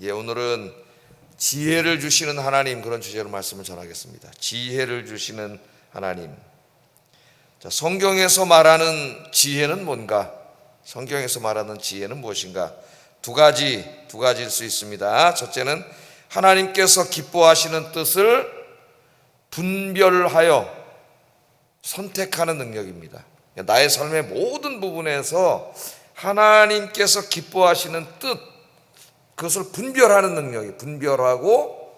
오늘은 지혜를 주시는 하나님, 그런 주제로 말씀을 전하겠습니다. 지혜를 주시는 하나님. 자, 성경에서 말하는 지혜는 뭔가? 성경에서 말하는 지혜는 무엇인가? 두 가지일 수 있습니다. 첫째는 하나님께서 기뻐하시는 뜻을 분별하여 선택하는 능력입니다. 나의 삶의 모든 부분에서 하나님께서 기뻐하시는 뜻, 그것을 분별하는 능력이, 분별하고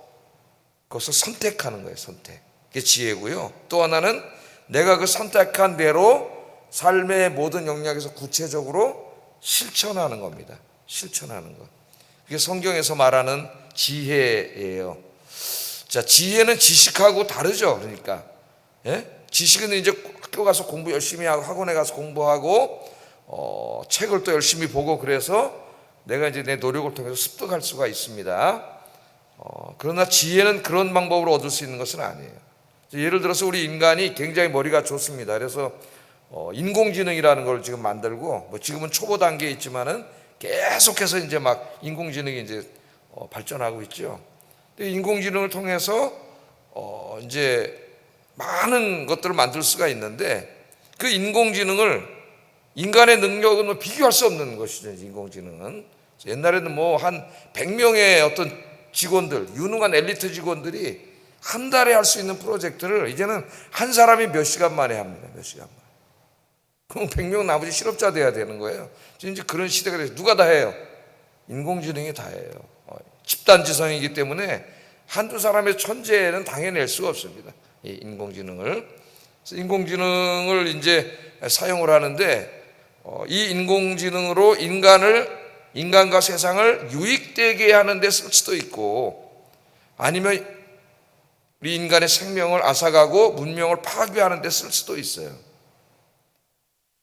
그것을 선택하는 거예요. 선택. 그게 지혜고요. 또 하나는 내가 그 선택한 대로 삶의 모든 영역에서 구체적으로 실천하는 겁니다. 실천하는 것. 그게 성경에서 말하는 지혜예요. 자, 지혜는 지식하고 다르죠. 그러니까 지식은 이제 학교 가서 공부 열심히 하고 학원에 가서 공부하고 책을 또 열심히 보고, 그래서 내가 이제 내 노력을 통해서 습득할 수가 있습니다. 그러나 지혜는 그런 방법으로 얻을 수 있는 것은 아니에요. 예를 들어서 우리 인간이 굉장히 머리가 좋습니다. 그래서 인공지능이라는 걸 지금 만들고, 지금은 초보 단계에 있지만은 계속해서 이제 막 인공지능이 이제 발전하고 있죠. 인공지능을 통해서 이제 많은 것들을 만들 수가 있는데, 그 인공지능을 인간의 능력은 비교할 수 없는 것이죠. 인공지능은 옛날에는 한 100명의 어떤 직원들, 유능한 엘리트 직원들이 한 달에 할 수 있는 프로젝트를 이제는 한 사람이 몇 시간 만에 합니다. 몇 시간 만에. 그럼 100명 나머지 실업자 돼야 되는 거예요. 이제 그런 시대가 돼서 누가 다 해요? 인공지능이 다 해요. 집단지성이기 때문에 한두 사람의 천재는 당해낼 수가 없습니다. 이 인공지능을. 그래서 인공지능을 이제 사용을 하는데, 이 인공지능으로 인간과 세상을 유익되게 하는 데 쓸 수도 있고, 아니면 우리 인간의 생명을 앗아가고 문명을 파괴하는 데 쓸 수도 있어요.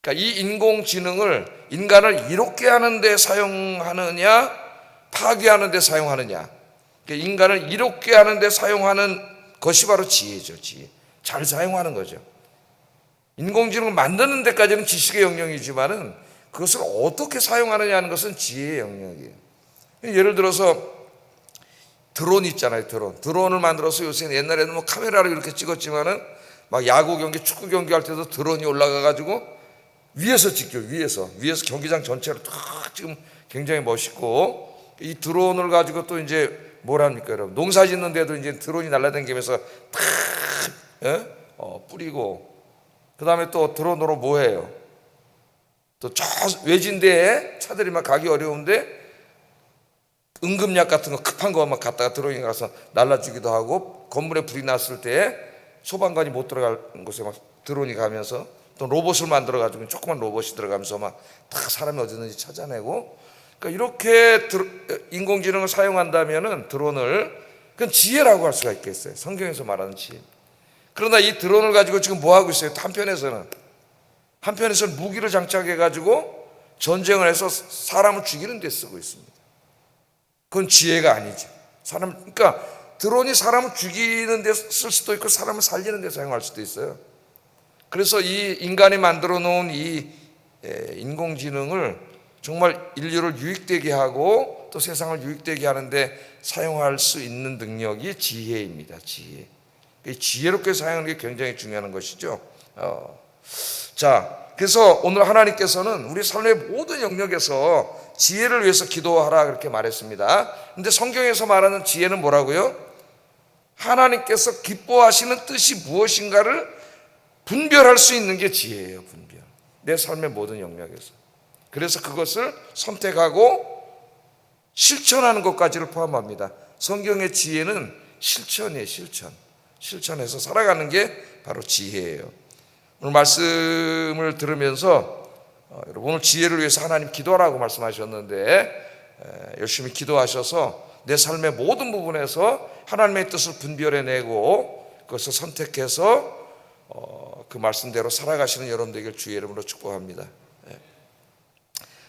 그러니까 이 인공지능을 인간을 이롭게 하는 데 사용하느냐, 파괴하는 데 사용하느냐. 그러니까 인간을 이롭게 하는 데 사용하는 것이 바로 지혜죠. 지혜. 잘 사용하는 거죠. 인공지능을 만드는 데까지는 지식의 영역이지만은 그것을 어떻게 사용하느냐 하는 것은 지혜의 영역이에요. 예를 들어서 드론 있잖아요. 드론을 만들어서 요새는, 옛날에는 카메라로 이렇게 찍었지만은 막 야구 경기, 축구 경기 할 때도 드론이 올라가 가지고 위에서 찍죠. 위에서 경기장 전체를 탁 지금 굉장히 멋있고, 이 드론을 가지고 또 이제 뭘 합니까, 여러분? 농사 짓는 데도 이제 드론이 날아다니면서 탁 뿌리고, 그 다음에 또 드론으로 뭐 해요? 또 저 외진데에 차들이 막 가기 어려운데 응급약 같은 거, 급한 거 막 갖다가 드론이 가서 날라주기도 하고, 건물에 불이 났을 때 소방관이 못 들어갈 곳에 막 드론이 가면서, 또 로봇을 만들어 가지고 조그만 로봇이 들어가면서 막 다 사람이 어디든지 찾아내고. 그러니까 이렇게 인공지능을 사용한다면은 드론을, 그건 지혜라고 할 수가 있겠어요. 성경에서 말하는 지혜. 그러나 이 드론을 가지고 지금 뭐 하고 있어요? 한편에서는 무기를 장착해 가지고 전쟁을 해서 사람을 죽이는 데 쓰고 있습니다. 그건 지혜가 아니죠. 그러니까 드론이 사람을 죽이는 데 쓸 수도 있고 사람을 살리는 데 사용할 수도 있어요. 그래서 이 인간이 만들어 놓은 이 인공지능을 정말 인류를 유익되게 하고 또 세상을 유익되게 하는데 사용할 수 있는 능력이 지혜입니다. 지혜. 지혜롭게 사용하는 게 굉장히 중요한 것이죠. 자, 그래서 오늘 하나님께서는 우리 삶의 모든 영역에서 지혜를 위해서 기도하라, 그렇게 말했습니다. 근데 성경에서 말하는 지혜는 뭐라고요? 하나님께서 기뻐하시는 뜻이 무엇인가를 분별할 수 있는 게 지혜예요. 분별. 내 삶의 모든 영역에서. 그래서 그것을 선택하고 실천하는 것까지를 포함합니다. 성경의 지혜는 실천이에요. 실천해서 살아가는 게 바로 지혜예요. 오늘 말씀을 들으면서 여러분, 오늘 지혜를 위해서 하나님 기도하라고 말씀하셨는데, 열심히 기도하셔서 내 삶의 모든 부분에서 하나님의 뜻을 분별해내고 그것을 선택해서 그 말씀대로 살아가시는 여러분 되길 주의 이름으로 축복합니다.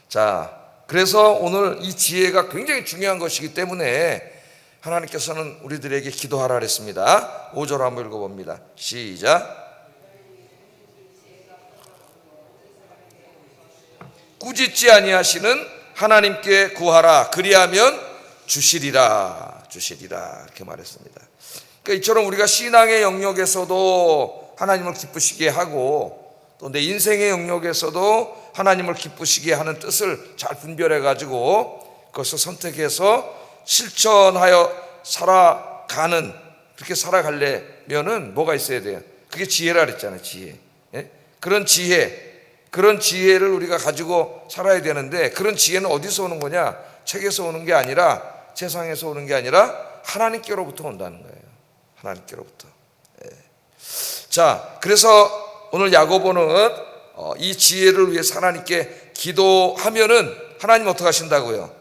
자, 그래서 오늘 이 지혜가 굉장히 중요한 것이기 때문에 하나님께서는 우리들에게 기도하라 그랬습니다. 5절 한번 읽어봅니다. 시작. 꾸짖지 아니하시는 하나님께 구하라. 그리하면 주시리라 이렇게 말했습니다. 그러니까 이처럼 우리가 신앙의 영역에서도 하나님을 기쁘시게 하고 또 내 인생의 영역에서도 하나님을 기쁘시게 하는 뜻을 잘 분별해 가지고 그것을 선택해서 실천하여 살아가는, 그렇게 살아가려면은 뭐가 있어야 돼요? 그게 지혜라 그랬잖아요. 지혜. 예? 그런 지혜를 우리가 가지고 살아야 되는데, 그런 지혜는 어디서 오는 거냐? 책에서 오는 게 아니라, 세상에서 오는 게 아니라 하나님께로부터 온다는 거예요. 하나님께로부터. 예. 자, 그래서 오늘 야고보는 이 지혜를 위해서 하나님께 기도하면은 하나님 어떻게 하신다고요?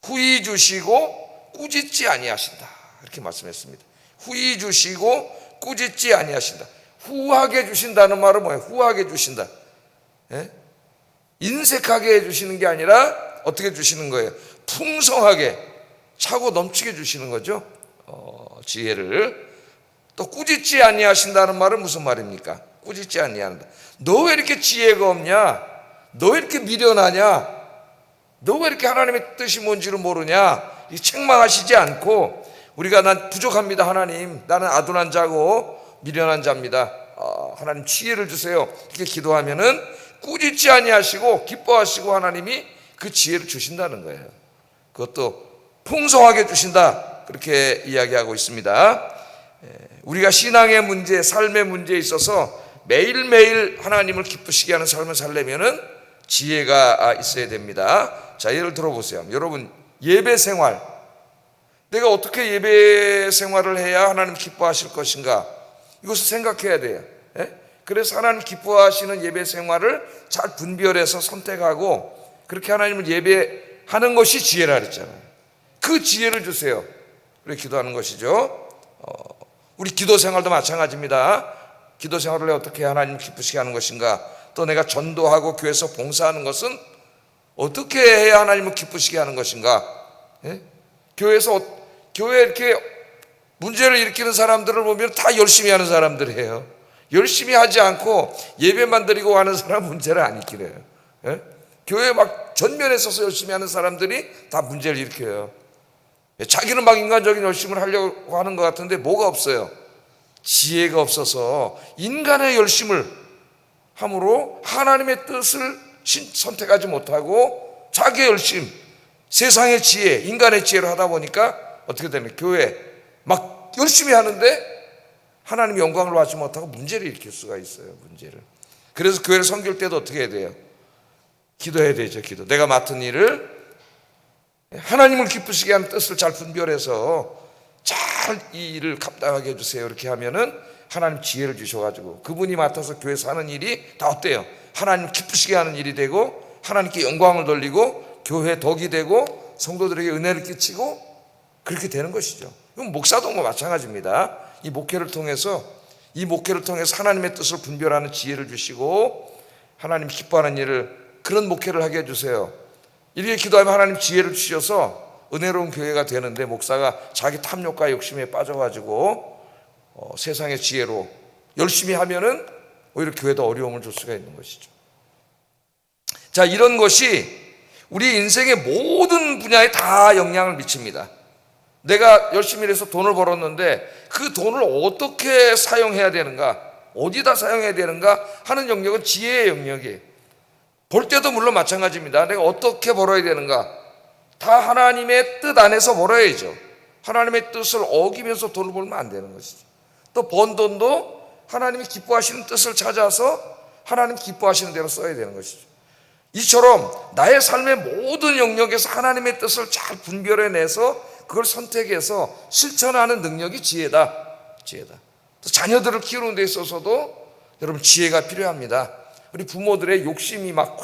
후히 주시고 꾸짖지 아니하신다, 이렇게 말씀했습니다. 후히 주시고 꾸짖지 아니하신다. 후하게 주신다는 말은 뭐예요? 후하게 주신다. 예? 인색하게 해주시는 게 아니라 어떻게 주시는 거예요? 풍성하게 차고 넘치게 주시는 거죠. 지혜를. 또 꾸짖지 아니하신다는 말은 무슨 말입니까? 꾸짖지 아니한다. 너 왜 이렇게 지혜가 없냐? 너 왜 이렇게 미련하냐? 너 왜 이렇게 하나님의 뜻이 뭔지를 모르냐? 이 책망하시지 않고, 우리가 난 부족합니다 하나님, 나는 아둔한 자고 미련한 자입니다, 하나님 지혜를 주세요, 이렇게 기도하면은 꾸짖지 아니하시고 기뻐하시고 하나님이 그 지혜를 주신다는 거예요. 그것도 풍성하게 주신다, 그렇게 이야기하고 있습니다. 우리가 신앙의 문제, 삶의 문제에 있어서 매일매일 하나님을 기쁘시게 하는 삶을 살려면은 지혜가 있어야 됩니다. 자, 예를 들어보세요. 여러분, 예배 생활, 내가 어떻게 예배 생활을 해야 하나님 기뻐하실 것인가, 이것을 생각해야 돼요. 그래서 하나님 기뻐하시는 예배 생활을 잘 분별해서 선택하고 그렇게 하나님을 예배하는 것이 지혜라 그랬잖아요. 그 지혜를 주세요, 그렇게 기도하는 것이죠. 우리 기도 생활도 마찬가지입니다. 기도 생활을 어떻게 하나님 기쁘시게 하는 것인가, 또 내가 전도하고 교회에서 봉사하는 것은 어떻게 해야 하나님을 기쁘시게 하는 것인가. 교회에 이렇게 문제를 일으키는 사람들을 보면 다 열심히 하는 사람들이에요. 열심히 하지 않고 예배만 드리고 하는 사람 문제를 안 일으키래요. 교회 막 전면에 서서 열심히 하는 사람들이 다 문제를 일으켜요. 자기는 막 인간적인 열심을 하려고 하는 것 같은데 뭐가 없어요? 지혜가 없어서 인간의 열심을 함으로 하나님의 뜻을 선택하지 못하고 자기의 열심, 세상의 지혜, 인간의 지혜를 하다 보니까 어떻게 되면 교회 막 열심히 하는데 하나님 영광을 받지 못하고 문제를 일으킬 수가 있어요. 문제를. 그래서 교회를 섬길 때도 어떻게 해야 돼요? 기도해야 되죠. 기도. 내가 맡은 일을 하나님을 기쁘시게 하는 뜻을 잘 분별해서 잘 이 일을 감당하게 해주세요, 이렇게 하면은 하나님 지혜를 주셔가지고 그분이 맡아서 교회에서 하는 일이 다 어때요? 하나님 기쁘시게 하는 일이 되고 하나님께 영광을 돌리고 교회 덕이 되고 성도들에게 은혜를 끼치고 그렇게 되는 것이죠. 이건 목사도 마찬가지입니다. 이 목회를 통해서 하나님의 뜻을 분별하는 지혜를 주시고 하나님 기뻐하는 일을, 그런 목회를 하게 해주세요. 이렇게 기도하면 하나님 지혜를 주셔서 은혜로운 교회가 되는데, 목사가 자기 탐욕과 욕심에 빠져가지고 세상의 지혜로 열심히 하면은 오히려 교회도 어려움을 줄 수가 있는 것이죠. 자, 이런 것이 우리 인생의 모든 분야에 다 영향을 미칩니다. 내가 열심히 해서 돈을 벌었는데 그 돈을 어떻게 사용해야 되는가, 어디다 사용해야 되는가 하는 영역은 지혜의 영역이에요. 벌 때도 물론 마찬가지입니다. 내가 어떻게 벌어야 되는가, 다 하나님의 뜻 안에서 벌어야죠. 하나님의 뜻을 어기면서 돈을 벌면 안 되는 것이죠. 또 번 돈도 하나님이 기뻐하시는 뜻을 찾아서 하나님 기뻐하시는 대로 써야 되는 것이죠. 이처럼 나의 삶의 모든 영역에서 하나님의 뜻을 잘 분별해내서 그걸 선택해서 실천하는 능력이 지혜다. 또 자녀들을 키우는 데 있어서도 여러분 지혜가 필요합니다. 우리 부모들의 욕심이 막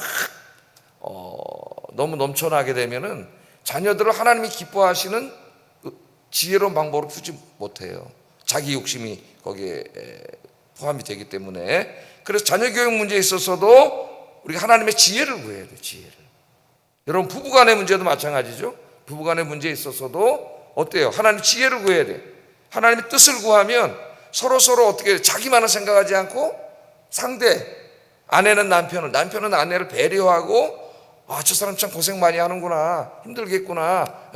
너무 넘쳐나게 되면은 자녀들을 하나님이 기뻐하시는 지혜로운 방법으로 풀지 못해요. 자기 욕심이 거기에 포함이 되기 때문에. 그래서 자녀 교육 문제에 있어서도 우리가 하나님의 지혜를 구해야 돼요. 지혜를. 여러분, 부부간의 문제도 마찬가지죠. 부부간의 문제에 있어서도 어때요? 하나님 지혜를 구해야 돼요. 하나님의 뜻을 구하면 서로 어떻게 자기만을 생각하지 않고 상대, 아내는 남편을, 남편은 아내를 배려하고 아, 저 사람 참 고생 많이 하는구나, 힘들겠구나,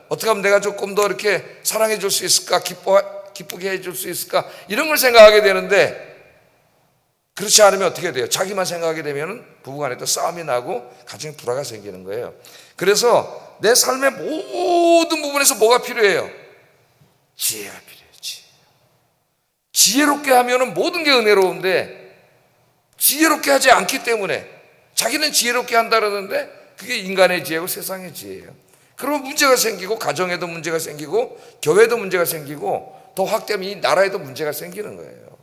어떻게 하면 내가 조금 더 이렇게 사랑해 줄 수 있을까, 기쁘게 해줄 수 있을까, 이런 걸 생각하게 되는데, 그렇지 않으면 어떻게 돼요? 자기만 생각하게 되면 부부간에 또 싸움이 나고 가정에 불화가 생기는 거예요. 그래서 내 삶의 모든 부분에서 뭐가 필요해요? 지혜가 필요해요. 지혜롭게 하면 모든 게 은혜로운데, 지혜롭게 하지 않기 때문에, 자기는 지혜롭게 한다 그러는데 그게 인간의 지혜고 세상의 지혜예요. 그러면 문제가 생기고, 가정에도 문제가 생기고, 교회도 문제가 생기고, 더 확대하면 이 나라에도 문제가 생기는 거예요.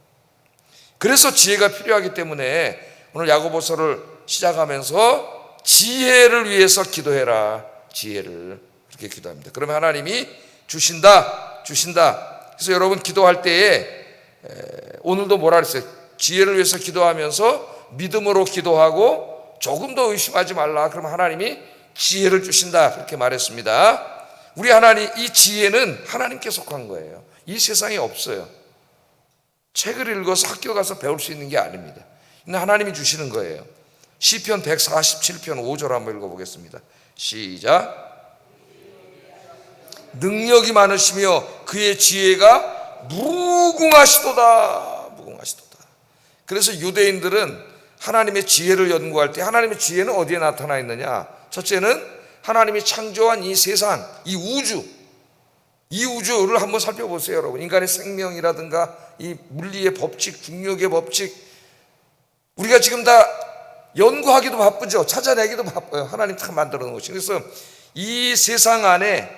그래서 지혜가 필요하기 때문에 오늘 야고보서를 시작하면서 지혜를 위해서 기도해라. 지혜를, 그렇게 기도합니다. 그러면 하나님이 주신다. 그래서 여러분 기도할 때에 오늘도 뭐라 그랬어요? 지혜를 위해서 기도하면서 믿음으로 기도하고 조금 더 의심하지 말라. 그러면 하나님이 지혜를 주신다, 그렇게 말했습니다. 우리 하나님, 이 지혜는 하나님께 속한 거예요. 이 세상에 없어요. 책을 읽어서 학교 가서 배울 수 있는 게 아닙니다. 근데 하나님이 주시는 거예요. 시편 147편 5절 한번 읽어보겠습니다. 시작. 능력이 많으시며 그의 지혜가 무궁하시도다. 그래서 유대인들은 하나님의 지혜를 연구할 때, 하나님의 지혜는 어디에 나타나 있느냐? 첫째는 하나님이 창조한 이 세상, 이 우주를 한번 살펴보세요, 여러분. 인간의 생명이라든가 이 물리의 법칙, 중력의 법칙, 우리가 지금 다 연구하기도 바쁘죠. 찾아내기도 바빠요. 하나님 다 만들어 놓은 것이. 그래서 이 세상 안에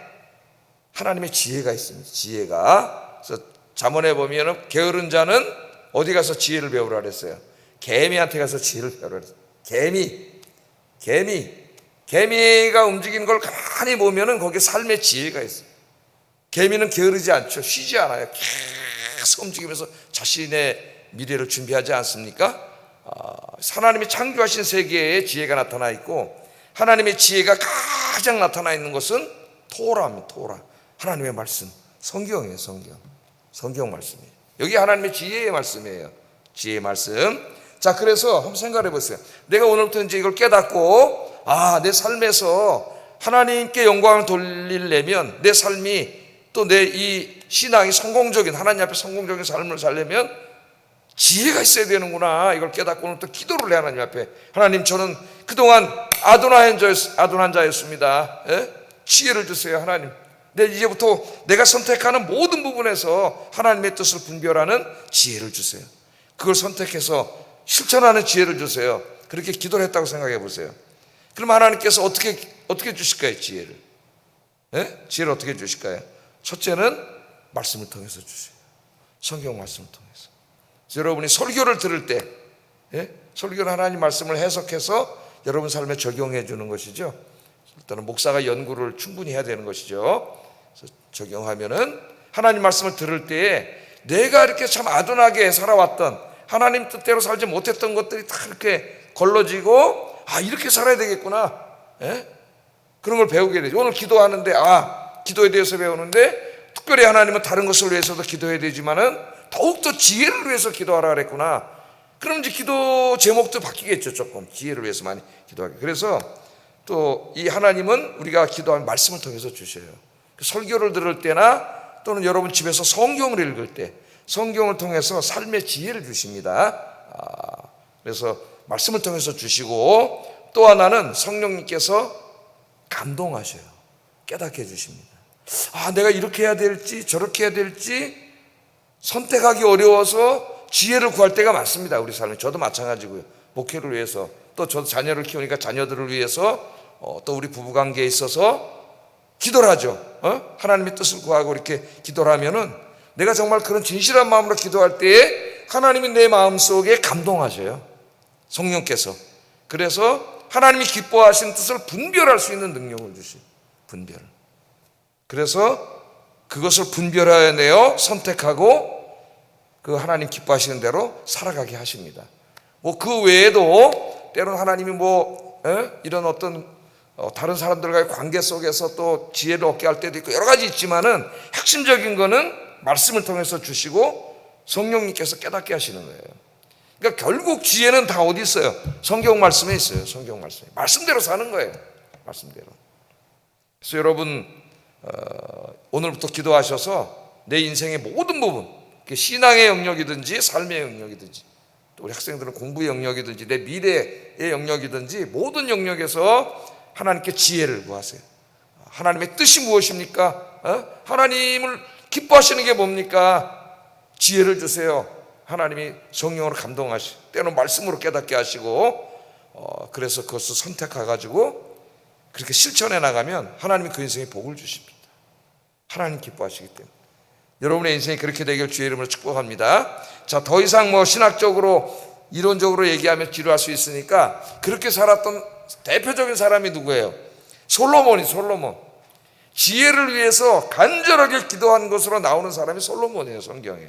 하나님의 지혜가 있습니다. 지혜가. 그래서 잠언에 보면 게으른 자는 어디 가서 지혜를 배우라 그랬어요? 개미한테 가서 지혜를 배우라 그랬어요. 개미가 움직이는 걸 가만히 보면은 거기에 삶의 지혜가 있어요. 개미는 게으르지 않죠. 쉬지 않아요. 계속 움직이면서 자신의 미래를 준비하지 않습니까? 하나님이 창조하신 세계에 지혜가 나타나 있고, 하나님의 지혜가 가장 나타나 있는 것은 토라입니다. 토라, 하나님의 말씀, 성경이에요. 성경 말씀이에요. 여기 하나님의 지혜의 말씀이에요. 지혜의 말씀. 자, 그래서 한번 생각해 보세요. 내가 오늘부터 이제 이걸 깨닫고, 내 삶에서 하나님께 영광을 돌리려면, 내 삶이 또 내 이 신앙이 성공적인, 하나님 앞에 성공적인 삶을 살려면 지혜가 있어야 되는구나. 이걸 깨닫고 오늘 또 기도를 해. 하나님 앞에, 하나님, 저는 그동안 아둔한 자였습니다. 지혜를 주세요. 하나님, 이제부터 내가 선택하는 모든 부분에서 하나님의 뜻을 분별하는 지혜를 주세요. 그걸 선택해서 실천하는 지혜를 주세요. 그렇게 기도를 했다고 생각해 보세요. 그럼 하나님께서 어떻게 주실까요? 지혜를 어떻게 주실까요? 첫째는 말씀을 통해서 주세요. 성경 말씀을 통해서. 여러분이 설교를 들을 때, 설교는 하나님 말씀을 해석해서 여러분 삶에 적용해 주는 것이죠. 일단은 목사가 연구를 충분히 해야 되는 것이죠. 그래서 적용하면은 하나님 말씀을 들을 때에 내가 이렇게 참 아둔하게 살아왔던, 하나님 뜻대로 살지 못했던 것들이 다 이렇게 걸러지고, 이렇게 살아야 되겠구나, 그런 걸 배우게 되죠. 오늘 기도하는데, 기도에 대해서 배우는데, 특별히 하나님은 다른 것을 위해서도 기도해야 되지만은 더욱더 지혜를 위해서 기도하라 그랬구나. 그럼 이제 기도 제목도 바뀌겠죠. 조금 지혜를 위해서 많이 기도하게. 그래서 또 이 하나님은 우리가 기도하는 말씀을 통해서 주셔요. 설교를 들을 때나 또는 여러분 집에서 성경을 읽을 때 성경을 통해서 삶의 지혜를 주십니다. 그래서 말씀을 통해서 주시고, 또 하나는 성령님께서 감동하셔요. 깨닫게 해주십니다. 내가 이렇게 해야 될지 저렇게 해야 될지 선택하기 어려워서 지혜를 구할 때가 많습니다. 우리 삶에. 저도 마찬가지고요. 목회를 위해서, 또 저도 자녀를 키우니까 자녀들을 위해서, 또 우리 부부관계에 있어서 기도를 하죠. 하나님의 뜻을 구하고 이렇게 기도를 하면은 내가 정말 그런 진실한 마음으로 기도할 때에 하나님이 내 마음속에 감동하셔요. 성령께서. 그래서 하나님이 기뻐하신 뜻을 분별할 수 있는 능력을 주시요. 분별. 그래서 그것을 분별해내어 선택하고 그 하나님 기뻐하시는 대로 살아가게 하십니다. 그 외에도 때로는 하나님이 이런 어떤 다른 사람들과의 관계 속에서 또 지혜를 얻게 할 때도 있고 여러 가지 있지만은 핵심적인 거는 말씀을 통해서 주시고 성령님께서 깨닫게 하시는 거예요. 그러니까 결국 지혜는 다 어디 있어요? 성경 말씀에 있어요. 성경 말씀에. 말씀대로 사는 거예요. 말씀대로. 그래서 여러분 오늘부터 기도하셔서 내 인생의 모든 부분, 신앙의 영역이든지 삶의 영역이든지, 또 우리 학생들은 공부의 영역이든지 내 미래의 영역이든지 모든 영역에서 하나님께 지혜를 구하세요. 하나님의 뜻이 무엇입니까? 하나님을 기뻐하시는 게 뭡니까? 지혜를 주세요. 하나님이 성령으로 감동하시고 때로는 말씀으로 깨닫게 하시고 그래서 그것을 선택해가지고 그렇게 실천해 나가면 하나님이 그 인생에 복을 주십니다. 하나님 기뻐하시기 때문에 여러분의 인생이 그렇게 되길 주의 이름으로 축복합니다. 자, 더 이상 뭐 신학적으로 이론적으로 얘기하면 지루할 수 있으니까 그렇게 살았던 대표적인 사람이 누구예요? 솔로몬. 지혜를 위해서 간절하게 기도한 것으로 나오는 사람이 솔로몬이에요. 성경에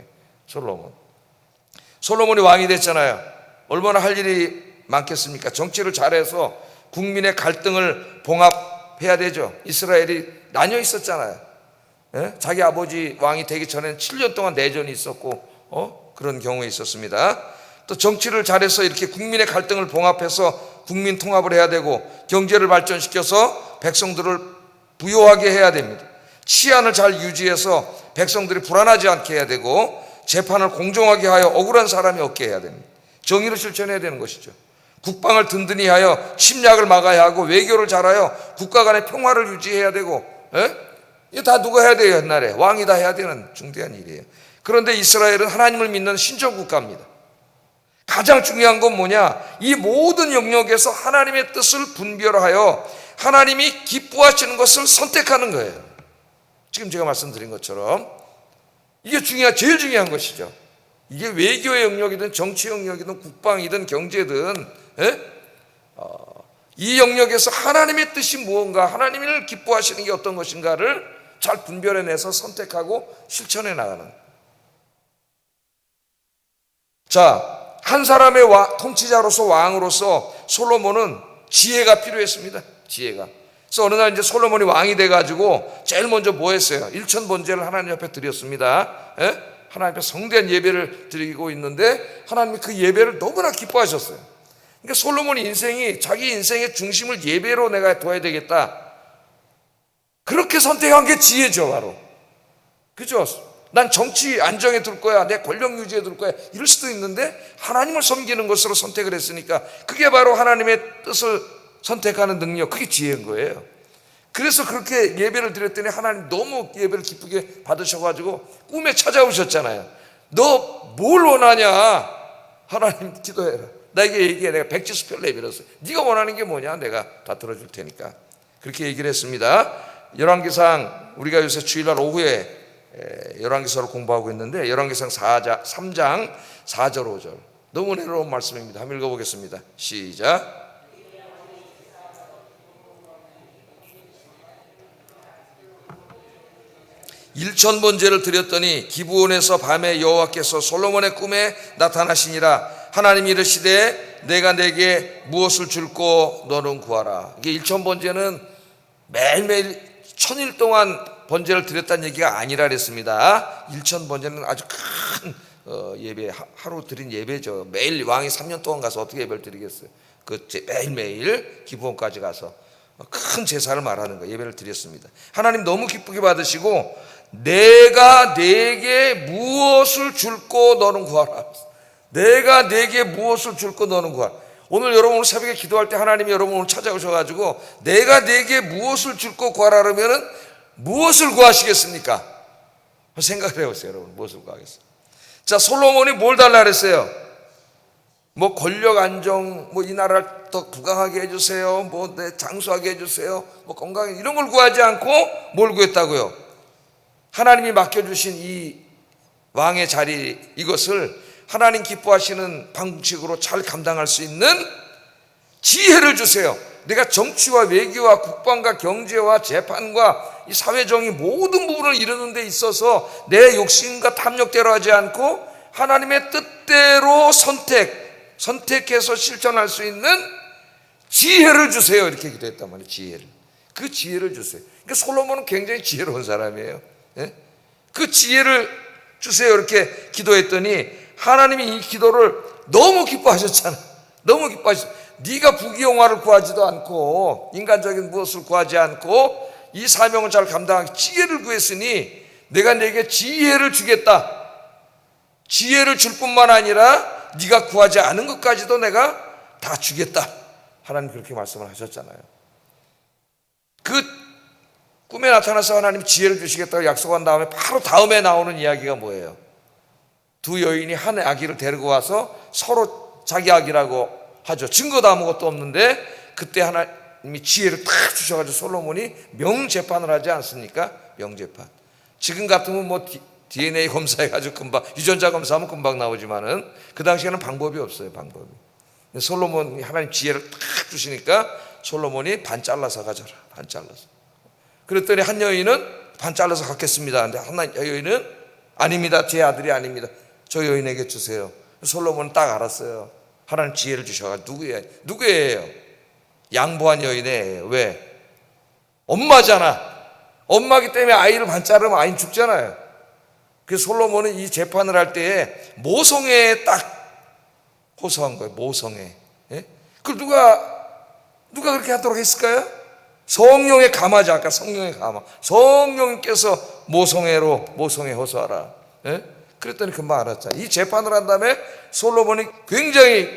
솔로몬이 왕이 됐잖아요. 얼마나 할 일이 많겠습니까? 정치를 잘해서 국민의 갈등을 봉합해야 되죠. 이스라엘이 나뉘어 있었잖아요. 자기 아버지 왕이 되기 전에는 7년 동안 내전이 있었고 그런 경우에 있었습니다. 또 정치를 잘해서 이렇게 국민의 갈등을 봉합해서 국민 통합을 해야 되고 경제를 발전시켜서 백성들을 부유하게 해야 됩니다. 치안을 잘 유지해서 백성들이 불안하지 않게 해야 되고 재판을 공정하게 하여 억울한 사람이 없게 해야 됩니다. 정의를 실천해야 되는 것이죠. 국방을 든든히 하여 침략을 막아야 하고 외교를 잘하여 국가 간의 평화를 유지해야 되고 이거 다 누가 해야 돼요? 옛날에 왕이 다 해야 되는 중대한 일이에요. 그런데 이스라엘은 하나님을 믿는 신정국가입니다. 가장 중요한 건 뭐냐? 이 모든 영역에서 하나님의 뜻을 분별하여 하나님이 기뻐하시는 것을 선택하는 거예요. 지금 제가 말씀드린 것처럼 이게 제일 중요한 것이죠. 이게 외교의 영역이든 정치 영역이든 국방이든 경제든 이 영역에서 하나님의 뜻이 무언가, 하나님을 기뻐하시는 게 어떤 것인가를 잘 분별해내서 선택하고 실천해 나가는. 자, 한 사람의 통치자로서 왕으로서 솔로몬은 지혜가 필요했습니다. 지혜가. 그래서 어느 날 이제 솔로몬이 왕이 돼가지고 제일 먼저 뭐 했어요? 일천번제를 하나님 앞에 드렸습니다. 하나님 앞에 성대한 예배를 드리고 있는데 하나님이 그 예배를 너무나 기뻐하셨어요. 그러니까 솔로몬 인생이 자기 인생의 중심을 예배로 내가 둬야 되겠다. 그렇게 선택한 게 지혜죠, 바로. 그죠? 난 정치 안정에 둘 거야, 내 권력 유지에 둘 거야, 이럴 수도 있는데 하나님을 섬기는 것으로 선택을 했으니까 그게 바로 하나님의 뜻을 선택하는 능력, 그게 지혜인 거예요. 그래서 그렇게 예배를 드렸더니 하나님 너무 예배를 기쁘게 받으셔가지고 꿈에 찾아오셨잖아요. 너 뭘 원하냐? 하나님 기도해라. 나에게 얘기해. 내가 백지수표를 내밀었어요. 네가 원하는 게 뭐냐? 내가 다 들어줄 테니까. 그렇게 얘기를 했습니다. 열왕기상, 우리가 요새 주일날 오후에 열왕기서를 공부하고 있는데 열왕기상 3장 4절 5절 너무 은혜로운 말씀입니다. 한번 읽어보겠습니다. 시작. 일천번제를 드렸더니 기브온에서 밤에 여호와께서 솔로몬의 꿈에 나타나시니라. 하나님이 이르시되 내가 내게 무엇을 줄꼬 너는 구하라. 이게 일천번제는 매일매일 1000일 동안 번제를 드렸다는 얘기가 아니라 그랬습니다. 일천번제는 아주 큰 예배, 하루 드린 예배죠. 매일 왕이 3년 동안 가서 어떻게 예배를 드리겠어요? 그 매일매일 기브온까지 가서 큰 제사를 말하는 거예요. 예배를 드렸습니다. 하나님 너무 기쁘게 받으시고 내가 내게 무엇을 줄꼬 너는 구하라. 내가 내게 무엇을 줄꼬 너는 구하라. 오늘 여러분 새벽에 기도할 때 하나님이 여러분 오늘 찾아오셔가지고 내가 내게 무엇을 줄꼬 구하라 그러면은 무엇을 구하시겠습니까? 생각을 해보세요. 여러분 무엇을 구하겠어요? 자, 솔로몬이 뭘 달라 그랬어요? 뭐 권력 안정, 뭐 이 나라를 더 부강하게 해주세요, 뭐 장수하게 해주세요, 뭐 건강해, 이런 걸 구하지 않고 뭘 구했다고요? 하나님이 맡겨주신 이 왕의 자리, 이것을 하나님 기뻐하시는 방식으로 잘 감당할 수 있는 지혜를 주세요. 내가 정치와 외교와 국방과 경제와 재판과 이 사회정의 모든 부분을 이루는 데 있어서 내 욕심과 탐욕대로 하지 않고 하나님의 뜻대로 선택해서 실천할 수 있는 지혜를 주세요. 이렇게 기도했단 말이에요. 지혜를. 그 지혜를 주세요. 그러니까 솔로몬은 굉장히 지혜로운 사람이에요. 그 지혜를 주세요. 이렇게 기도했더니 하나님이 이 기도를 너무 기뻐하셨잖아. 너무 기뻐하셨어. 네가 부귀영화를 구하지도 않고 인간적인 무엇을 구하지 않고 이 사명을 잘 감당하기 지혜를 구했으니 내가 네게 지혜를 주겠다. 지혜를 줄 뿐만 아니라 네가 구하지 않은 것까지도 내가 다 주겠다. 하나님 그렇게 말씀을 하셨잖아요. 그 꿈에 나타나서 하나님 지혜를 주시겠다고 약속한 다음에 바로 다음에 나오는 이야기가 뭐예요? 두 여인이 한 아기를 데리고 와서 서로 자기 아기라고 하죠. 증거도 아무것도 없는데 그때 하나님이 지혜를 탁 주셔가지고 솔로몬이 명재판을 하지 않습니까? 명재판. 지금 같으면 뭐 DNA 검사해가지고 금방, 유전자 검사하면 금방 나오지만은 그 당시에는 방법이 없어요. 방법이. 솔로몬이 하나님 지혜를 탁 주시니까 솔로몬이 반 잘라서 가져라. 반 잘라서. 그랬더니 한 여인은 반 잘라서 갖겠습니다. 근데 한 여인은 아닙니다. 제 아들이 아닙니다. 저 여인에게 주세요. 솔로몬은 딱 알았어요. 하나님 지혜를 주셔가지고 누구예요? 양보한 여인이에요. 왜? 엄마잖아. 엄마기 때문에 아이를 반 자르면 아이는 죽잖아요. 그래서 솔로몬은 이 재판을 할 때에 모성애에 딱 호소한 거예요. 모성애. 예? 그걸 누가 그렇게 하도록 했을까요? 성령의 감화죠. 아까 성령의 감화. 성령께서 모성애 호소하라. 예? 그랬더니 금방 알았잖아요. 이 재판을 한 다음에 솔로몬이 굉장히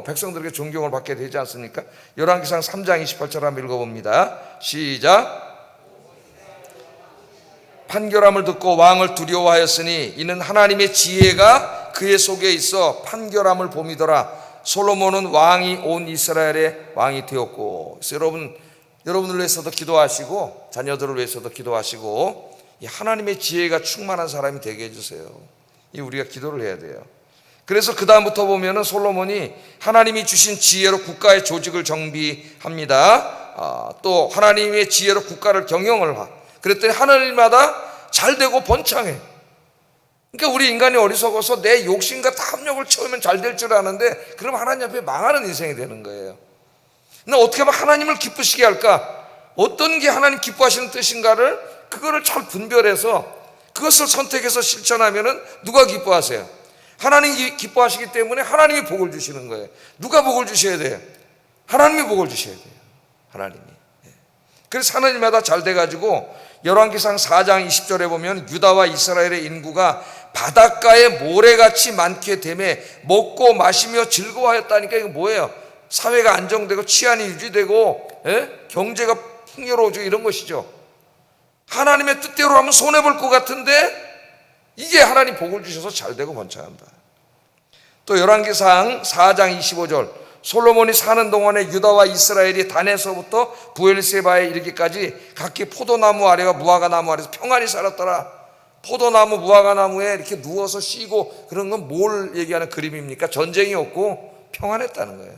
백성들에게 존경을 받게 되지 않습니까? 열왕기상 3장 28절 한번 읽어봅니다. 시작. 판결함을 듣고 왕을 두려워하였으니 이는 하나님의 지혜가 그의 속에 있어 판결함을 봄이더라. 솔로몬은 왕이 온 이스라엘의 왕이 되었고. 그래서 여러분을 위해서도 기도하시고 자녀들을 위해서도 기도하시고 이 하나님의 지혜가 충만한 사람이 되게 해주세요. 이 우리가 기도를 해야 돼요. 그래서 그 다음부터 보면은 솔로몬이 하나님이 주신 지혜로 국가의 조직을 정비합니다. 또 하나님의 지혜로 국가를 경영을 그랬더니 하늘마다 잘 되고 번창해. 그러니까 우리 인간이 어리석어서 내 욕심과 탐욕을 채우면 잘 될 줄 아는데 그럼 하나님 앞에 망하는 인생이 되는 거예요. 근데 어떻게 하면 하나님을 기쁘시게 할까? 어떤 게 하나님 기뻐하시는 뜻인가를 그거를 잘 분별해서 그것을 선택해서 실천하면은 누가 기뻐하세요? 하나님이 기뻐하시기 때문에 하나님이 복을 주시는 거예요. 누가 복을 주셔야 돼요? 하나님이 복을 주셔야 돼요. 하나님이. 그래서 하나님마다 잘 돼가지고 열왕기상 4장 20절에 보면 유다와 이스라엘의 인구가 바닷가에 모래같이 많게 되매 먹고 마시며 즐거워하였다니까. 이거 뭐예요? 사회가 안정되고 치안이 유지되고 경제가 풍요로워지고 이런 것이죠. 하나님의 뜻대로 하면 손해볼 것 같은데 이게 하나님 복을 주셔서 잘 되고 번창한다. 또 열왕기상 4장 25절 솔로몬이 사는 동안에 유다와 이스라엘이 단에서부터 부엘세바에 이르기까지 각기 포도나무 아래와 무화과 나무 아래에서 평안히 살았더라. 포도나무 무화과 나무에 이렇게 누워서 쉬고 그런 건 뭘 얘기하는 그림입니까? 전쟁이 없고 평안했다는 거예요.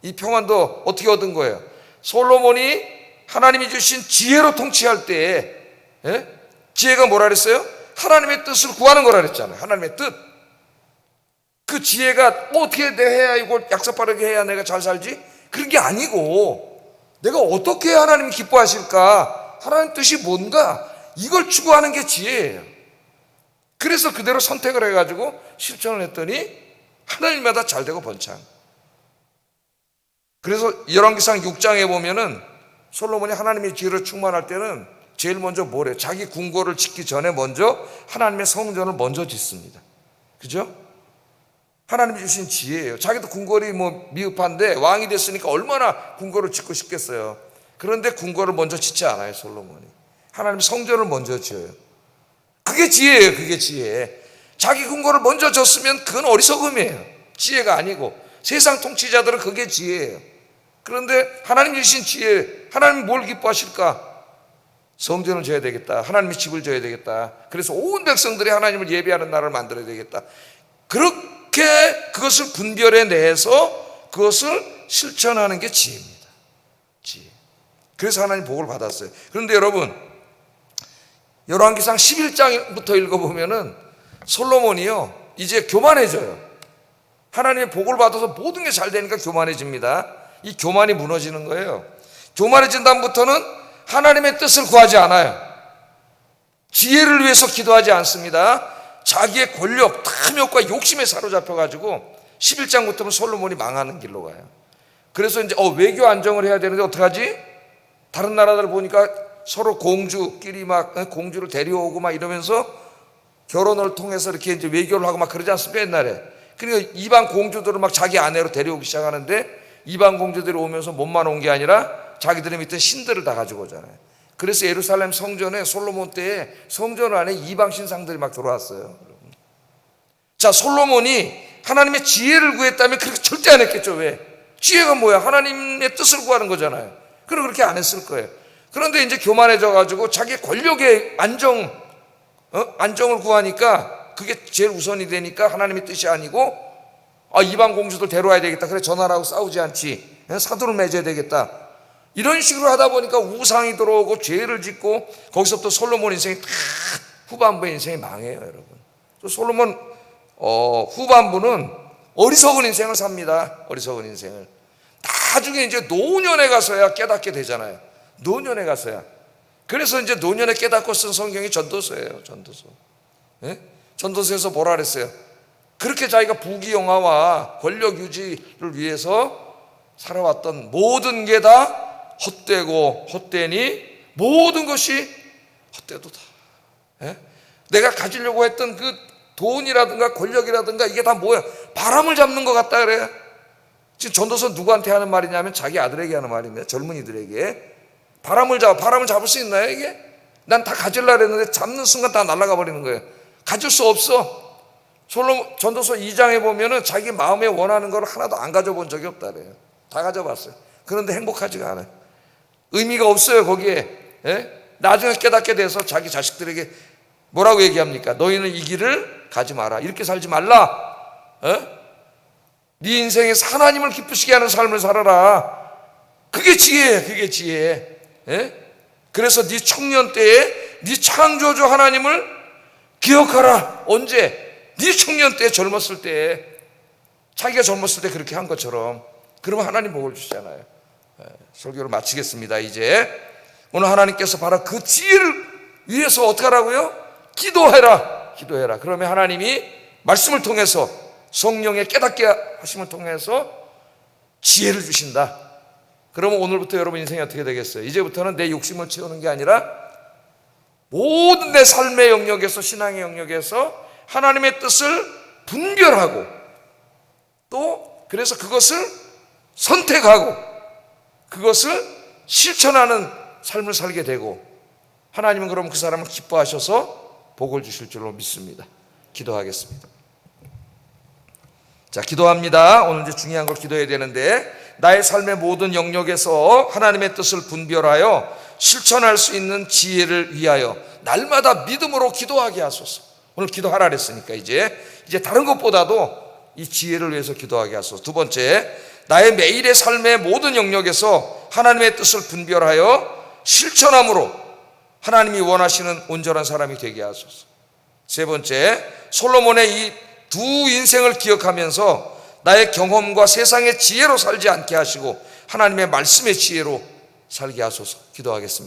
이 평안도 어떻게 얻은 거예요? 솔로몬이 하나님이 주신 지혜로 통치할 때에 지혜가 뭐라 그랬어요? 하나님의 뜻을 구하는 거라 그랬잖아요. 하나님의 뜻. 그 지혜가 어떻게 해야 이걸 약삭빠르게 해야 내가 잘 살지? 그런 게 아니고 내가 어떻게 해야 하나님이 기뻐하실까? 하나님 뜻이 뭔가? 이걸 추구하는 게 지혜예요. 그래서 그대로 선택을 해가지고 실천을 했더니 하나님마다 잘 되고 번창. 그래서 열왕기상 6장에 보면은 솔로몬이 하나님의 지혜로 충만할 때는 제일 먼저 뭐래요? 자기 궁궐을 짓기 전에 먼저 하나님의 성전을 먼저 짓습니다. 그죠? 하나님이 주신 지혜예요. 자기도 궁궐이 뭐 미흡한데 왕이 됐으니까 얼마나 궁궐을 짓고 싶겠어요. 그런데 궁궐을 먼저 짓지 않아요, 솔로몬이. 하나님 성전을 먼저 지어요. 그게 지혜예요. 그게 지혜. 자기 궁궐을 먼저 졌으면 그건 어리석음이에요. 지혜가 아니고. 세상 통치자들은 그게 지혜예요. 그런데 하나님 주신 지혜, 하나님이 뭘 기뻐하실까? 성전을 져야 되겠다. 하나님의 집을 져야 되겠다. 그래서 온 백성들이 하나님을 예배하는 나라를 만들어야 되겠다. 그렇게 그것을 분별해내서 그것을 실천하는 게 지혜입니다. 지혜. 그래서 하나님 복을 받았어요. 그런데 여러분, 열왕기상 11장부터 읽어보면은 솔로몬이요 이제 교만해져요. 하나님의 복을 받아서 모든 게 잘 되니까 교만해집니다. 이 교만이 무너지는 거예요. 교만해진 다음부터는 하나님의 뜻을 구하지 않아요. 지혜를 위해서 기도하지 않습니다. 자기의 권력, 탐욕과 욕심에 사로잡혀가지고 11장부터는 솔로몬이 망하는 길로 가요. 그래서 이제 외교 안정을 해야 되는데 어떡하지? 다른 나라들 보니까 서로 공주끼리 막 공주를 데려오고 막 이러면서 결혼을 통해서 이렇게 이제 외교를 하고 막 그러지 않습니까, 옛날에? 그러니까 이방 공주들을 막 자기 아내로 데려오기 시작하는데, 이방 공주들이 오면서 몸만 온 게 아니라 자기들의 밑에 신들을 다 가지고 오잖아요. 그래서 예루살렘 성전에 솔로몬 때에 성전 안에 이방 신상들이 막 들어왔어요. 자, 솔로몬이 하나님의 지혜를 구했다면 그렇게 절대 안 했겠죠. 왜? 지혜가 뭐야? 하나님의 뜻을 구하는 거잖아요. 그럼 그렇게 안 했을 거예요. 그런데 이제 교만해져 가지고 자기 권력의 안정을 구하니까 그게 제일 우선이 되니까 하나님의 뜻이 아니고, 이방 공주들 데려와야 되겠다. 그래, 저 나라하고 싸우지 않지. 사도를 맺어야 되겠다. 이런 식으로 하다 보니까 우상이 들어오고 죄를 짓고, 거기서부터 솔로몬 인생이 다 후반부 인생이 망해요, 여러분. 솔로몬 후반부는 어리석은 인생을 삽니다. 어리석은 인생을. 나중에 이제 노년에 가서야 깨닫게 되잖아요. 노년에 가서야. 그래서 이제 노년에 깨닫고 쓴 성경이 전도서예요. 전도서. 예? 전도서에서 뭐라 그랬어요? 그렇게 자기가 부귀영화와 권력 유지를 위해서 살아왔던 모든 게 다 헛되고 헛되니 모든 것이 헛되도다. 예? 내가 가지려고 했던 그 돈이라든가 권력이라든가 이게 다 뭐야? 바람을 잡는 것 같다 그래요. 지금 전도서 누구한테 하는 말이냐면 자기 아들에게 하는 말입니다. 젊은이들에게. 바람을 잡을 수 있나요, 이게? 난 다 가지려고 했는데 잡는 순간 다 날아가 버리는 거예요. 가질 수 없어. 전도서 2장에 보면은 자기 마음에 원하는 걸 하나도 안 가져본 적이 없다 그래요. 다 가져봤어요. 그런데 행복하지가 않아요. 의미가 없어요, 거기에. 예? 나중에 깨닫게 돼서 자기 자식들에게 뭐라고 얘기합니까? 너희는 이 길을 가지 마라. 이렇게 살지 말라. 네 인생에서 하나님을 기쁘시게 하는 삶을 살아라. 그게 지혜예요. 그게 지혜. 그래서 네 청년 때에 네 창조주 하나님을 기억하라. 언제? 네 청년 때, 젊었을 때, 자기가 젊었을 때 그렇게 한 것처럼. 그러면 하나님 복을 주시잖아요. 설교를 마치겠습니다. 이제 오늘 하나님께서 바로 그 지혜를 위해서 어떻게 하라고요? 기도해라. 기도해라. 그러면 하나님이 말씀을 통해서, 성령의 깨닫게 하심을 통해서 지혜를 주신다. 그러면 오늘부터 여러분 인생이 어떻게 되겠어요? 이제부터는 내 욕심을 채우는 게 아니라 모든 내 삶의 영역에서, 신앙의 영역에서 하나님의 뜻을 분별하고, 또 그래서 그것을 선택하고 그것을 실천하는 삶을 살게 되고, 하나님은 그럼 그 사람을 기뻐하셔서 복을 주실 줄로 믿습니다. 기도하겠습니다. 자, 기도합니다. 오늘 이제 중요한 걸 기도해야 되는데, 나의 삶의 모든 영역에서 하나님의 뜻을 분별하여 실천할 수 있는 지혜를 위하여 날마다 믿음으로 기도하게 하소서. 오늘 기도하라 그랬으니까 이제 다른 것보다도 이 지혜를 위해서 기도하게 하소서. 두 번째, 나의 매일의 삶의 모든 영역에서 하나님의 뜻을 분별하여 실천함으로 하나님이 원하시는 온전한 사람이 되게 하소서. 세 번째, 솔로몬의 이 두 인생을 기억하면서 나의 경험과 세상의 지혜로 살지 않게 하시고 하나님의 말씀의 지혜로 살게 하소서. 기도하겠습니다.